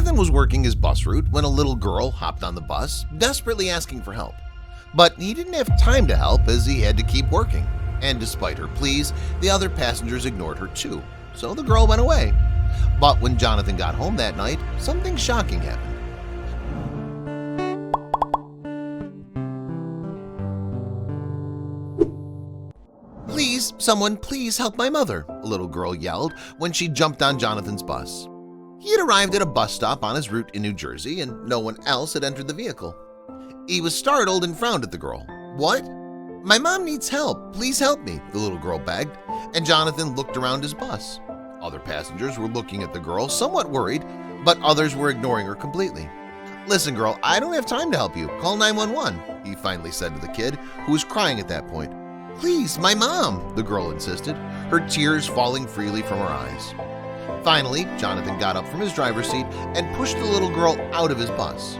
Jonathan was working his bus route when a little girl hopped on the bus, desperately asking for help. But he didn't have time to help as he had to keep working. And despite her pleas, the other passengers ignored her too, so the girl went away. But when Jonathan got home that night, something shocking happened. "Please, someone please help my mother," a little girl yelled when she jumped on Jonathan's bus. He had arrived at a bus stop on his route in New Jersey and no one else had entered the vehicle. He was startled and frowned at the girl. "What?" "My mom needs help. Please help me," the little girl begged, and Jonathan looked around his bus. Other passengers were looking at the girl, somewhat worried, but others were ignoring her completely. "Listen, girl, I don't have time to help you. Call 911, he finally said to the kid, who was crying at that point. "Please, my mom," the girl insisted, her tears falling freely from her eyes. Finally, Jonathan got up from his driver's seat and pushed the little girl out of his bus.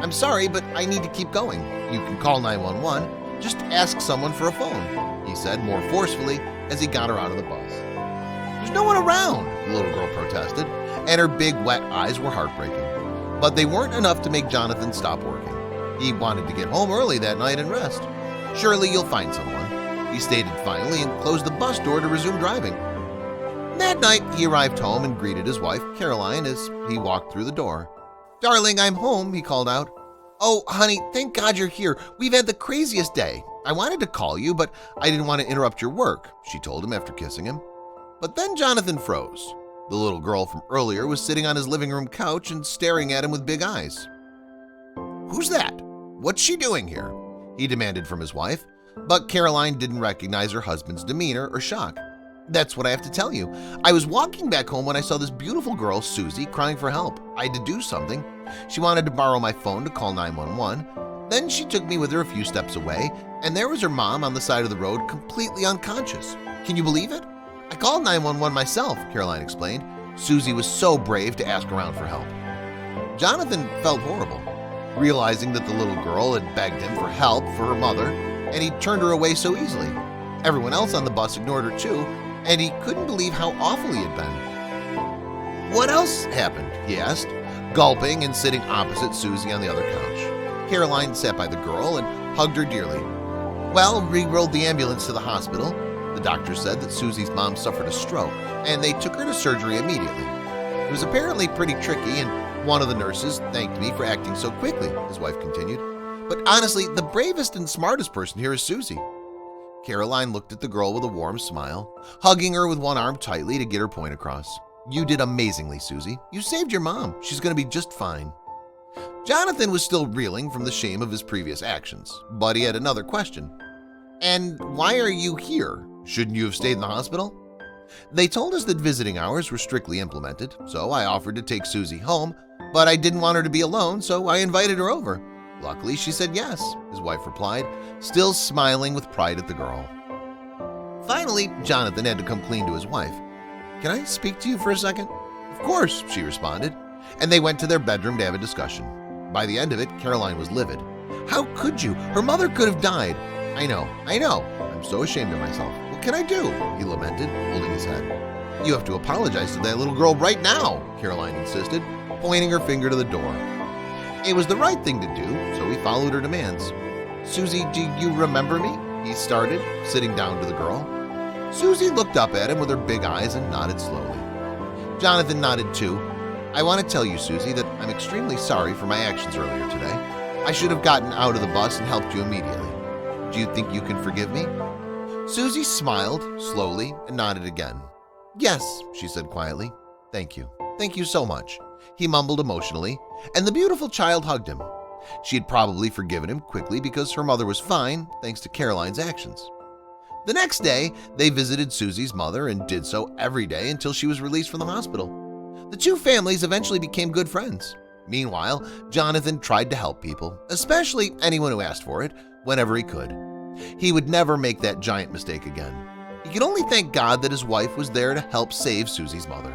"I'm sorry, but I need to keep going. You can call 911. Just ask someone for a phone," he said more forcefully as he got her out of the bus. "There's no one around," the little girl protested, and her big wet eyes were heartbreaking. But they weren't enough to make Jonathan stop working. He wanted to get home early that night and rest. "Surely you'll find someone," he stated finally and closed the bus door to resume driving. That night, he arrived home and greeted his wife, Caroline, as he walked through the door. "Darling, I'm home," he called out. "Oh, honey, thank God you're here. We've had the craziest day. I wanted to call you, but I didn't want to interrupt your work," she told him after kissing him. But then Jonathan froze. The little girl from earlier was sitting on his living room couch and staring at him with big eyes. "Who's that? What's she doing here?" he demanded from his wife, but Caroline didn't recognize her husband's demeanor or shock. "That's what I have to tell you. I was walking back home when I saw this beautiful girl, Susie, crying for help. I had to do something. She wanted to borrow my phone to call 911. Then she took me with her a few steps away, and there was her mom on the side of the road, completely unconscious. Can you believe it? I called 911 myself," Caroline explained. "Susie was so brave to ask around for help." Jonathan felt horrible, realizing that the little girl had begged him for help for her mother, and he turned her away so easily. Everyone else on the bus ignored her too, and he couldn't believe how awful he had been. "What else happened?" he asked, gulping and sitting opposite Susie on the other couch. Caroline sat by the girl and hugged her dearly. "Well, we rode the ambulance to the hospital. The doctor said that Susie's mom suffered a stroke, and they took her to surgery immediately. It was apparently pretty tricky, and one of the nurses thanked me for acting so quickly," his wife continued. "But honestly, the bravest and smartest person here is Susie." Caroline looked at the girl with a warm smile, hugging her with one arm tightly to get her point across. "You did amazingly, Susie. You saved your mom. She's going to be just fine." Jonathan was still reeling from the shame of his previous actions, but he had another question. "And why are you here? Shouldn't you have stayed in the hospital?" "They told us that visiting hours were strictly implemented, so I offered to take Susie home, but I didn't want her to be alone, so I invited her over. Luckily, she said yes," his wife replied, still smiling with pride at the girl. Finally, Jonathan had to come clean to his wife. "Can I speak to you for a second?" "Of course," she responded, and they went to their bedroom to have a discussion. By the end of it, Caroline was livid. "How could you? Her mother could have died." I know. I'm so ashamed of myself. What can I do?" he lamented, holding his head. "You have to apologize to that little girl right now," Caroline insisted, pointing her finger to the door. It was the right thing to do, so he followed her demands. "Susie, do you remember me?" he started, sitting down to the girl. Susie looked up at him with her big eyes and nodded slowly. Jonathan nodded too. "I want to tell you, Susie, that I'm extremely sorry for my actions earlier today. I should have gotten out of the bus and helped you immediately. Do you think you can forgive me?" Susie smiled slowly and nodded again. "Yes," she said quietly. "Thank you. Thank you so much," he mumbled emotionally, and the beautiful child hugged him. She had probably forgiven him quickly because her mother was fine thanks to Caroline's actions. The next day, they visited Susie's mother and did so every day until she was released from the hospital. The two families eventually became good friends. Meanwhile, Jonathan tried to help people, especially anyone who asked for it, whenever he could. He would never make that giant mistake again. He could only thank God that his wife was there to help save Susie's mother.